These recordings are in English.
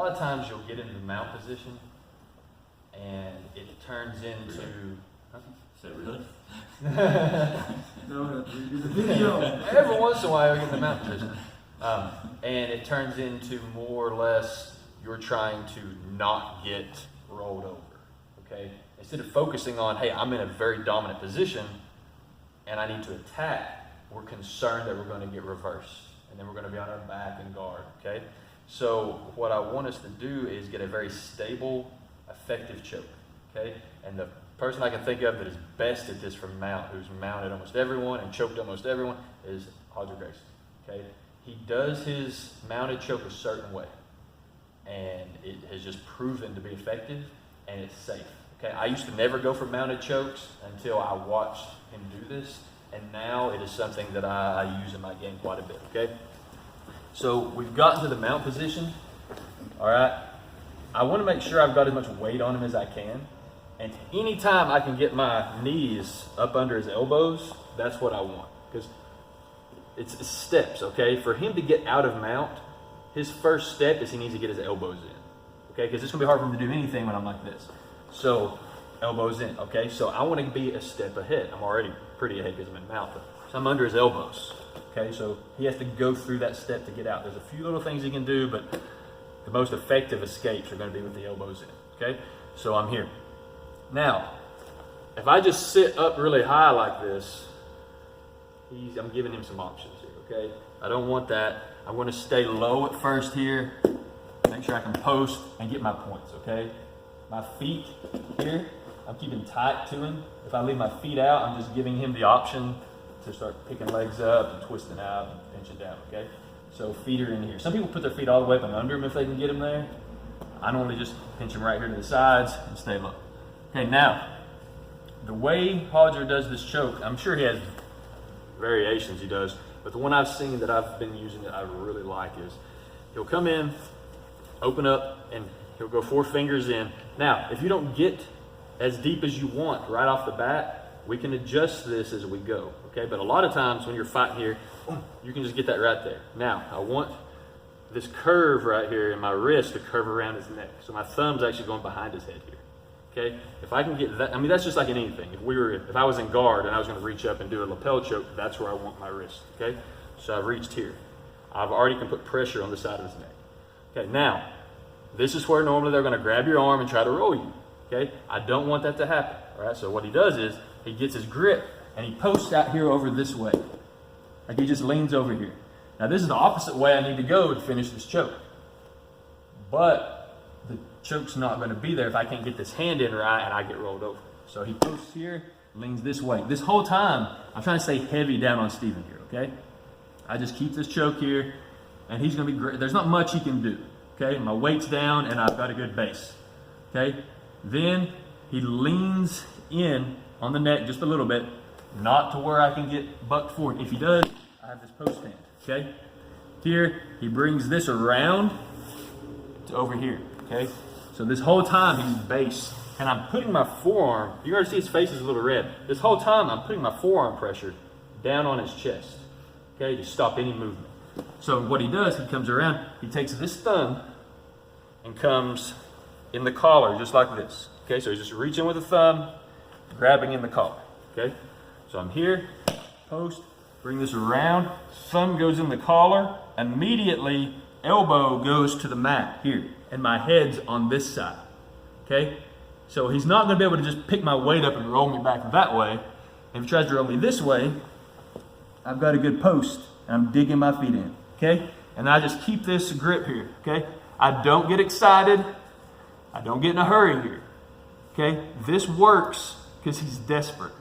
lot of times you'll get into the mount position and it turns into... Is that really? No, redo the video. Every once in a while, you get in the mount position. And it turns into more or less you're trying to not get rolled over, okay? Instead of focusing on, hey, I'm in a very dominant position and I need to attack, we're concerned that we're going to get reversed. And then we're going to be on our back and guard, okay? So what I want us to do is get a very stable, effective choke, okay? And the person I can think of that is best at this from mount, who's mounted almost everyone and choked almost everyone, is Roger Gracie, okay? He does his mounted choke a certain way, and it has just proven to be effective, and it's safe, okay? I used to never go for mounted chokes until I watched him do this, and now it is something that I use in my game quite a bit, okay? So we've gotten to the mount position, all right? I want to make sure I've got as much weight on him as I can, and anytime I can get my knees up under his elbows, that's what I want, because it's steps, okay? For him to get out of mount, his first step is he needs to get his elbows in, okay? Because it's going to be hard for him to do anything when I'm like this. So, elbows in, okay? So I want to be a step ahead. I'm already pretty ahead because I'm in mount, so I'm under his elbows, okay? So he has to go through that step to get out. There's a few little things he can do, but the most effective escapes are going to be with the elbows in, okay? So I'm here. Now, if I just sit up really high like this, I'm giving him some options here, okay? I don't want that. I want to stay low at first here, make sure I can post and get my points, okay? My feet here, I'm keeping tight to him. If I leave my feet out, I'm just giving him the option to start picking legs up and twisting out and pinching down, okay? So feet are in here. Some people put their feet all the way up and under them if they can get them there. I normally just pinch them right here to the sides and stay low. Okay, now, the way Roger does this choke, I'm sure he has variations he does, but the one I've seen that I've been using that I really like is he'll come in, open up, and he'll go 4 fingers in. Now, if you don't get as deep as you want right off the bat, we can adjust this as we go, okay? But a lot of times when you're fighting here, you can just get that right there. Now, I want this curve right here in my wrist to curve around his neck. So my thumb's actually going behind his head here. Okay, if I can get that, I mean, that's just like in anything. If I was in guard and I was going to reach up and do a lapel choke, that's where I want my wrist, okay? So I've reached here. I've already can put pressure on the side of his neck. Okay, now, this is where normally they're going to grab your arm and try to roll you, okay? I don't want that to happen, all right? So what he does is, he gets his grip and he posts out here over this way. Like he just leans over here. Now this is the opposite way I need to go to finish this choke. But the choke's not going to be there if I can't get this hand in right and I get rolled over. So he posts here, leans this way. This whole time, I'm trying to stay heavy down on Steven here, okay? I just keep this choke here, and he's going to be great. There's not much he can do, okay? My weight's down, and I've got a good base, okay? Then he leans in on the neck just a little bit, not to where I can get bucked forward. If he does, I have this post hand, okay? Here, he brings this around to over here. Okay, so this whole time he's base, and I'm putting my forearm, you already see his face is a little red. This whole time I'm putting my forearm pressure down on his chest, okay, to stop any movement. So what he does, he comes around, he takes this thumb and comes in the collar just like this. Okay, so he's just reaching with the thumb, grabbing in the collar. Okay, so I'm here, post, bring this around, thumb goes in the collar, immediately elbow goes to the mat here. And my head's on this side, okay? So he's not going to be able to just pick my weight up and roll me back that way. If he tries to roll me this way, I've got a good post, and I'm digging my feet in, okay? And I just keep this grip here, okay? I don't get excited. I don't get in a hurry here, okay? This works because he's desperate.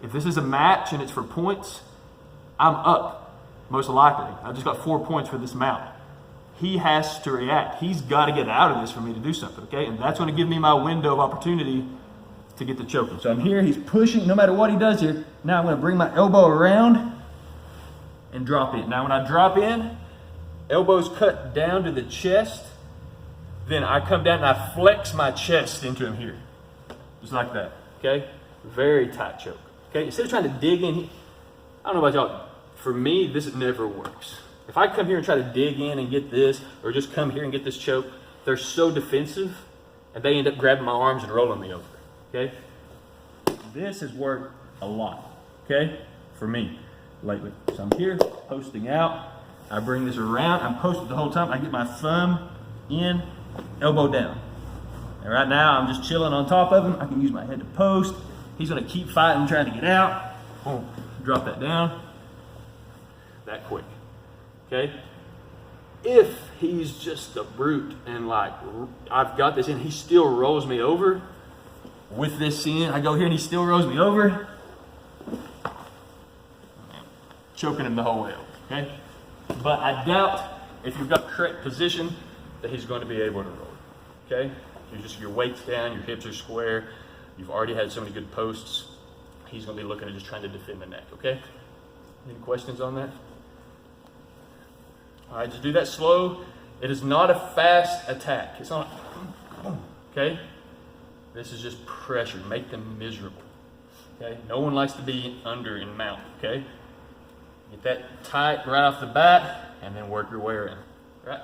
If this is a match and it's for points, I'm up, most likely. I just got 4 points for this mount. He has to react. He's got to get out of this for me to do something, okay? And that's going to give me my window of opportunity to get the choking. So I'm here, he's pushing, no matter what he does here. Now I'm going to bring my elbow around and drop in. Now when I drop in, elbow's cut down to the chest. Then I come down and I flex my chest into him here. Just like that, okay? Very tight choke, okay? Instead of trying to dig in, I don't know about y'all, for me, this never works. If I come here and try to dig in and get this, or just come here and get this choke, they're so defensive, and they end up grabbing my arms and rolling me over, okay? This has worked a lot, okay, for me lately. So I'm here, posting out. I bring this around. I'm posted the whole time. I get my thumb in, elbow down. And right now, I'm just chilling on top of him. I can use my head to post. He's going to keep fighting, trying to get out. Boom. Drop that down. That quick. Okay? If he's just a brute and like, I've got this in, he still rolls me over. With this in, I go here and he still rolls me over. Choking him the whole way over. Okay? But I doubt if you've got the correct position that he's going to be able to roll. Okay? Your weight's down, your hips are square. You've already had so many good posts. He's going to be looking at just trying to defend the neck. Okay? Any questions on that? All right, just do that slow. It is not a fast attack. It's not, okay? This is just pressure. Make them miserable, okay? No one likes to be under and mount, okay? Get that tight right off the bat, and then work your way around, right?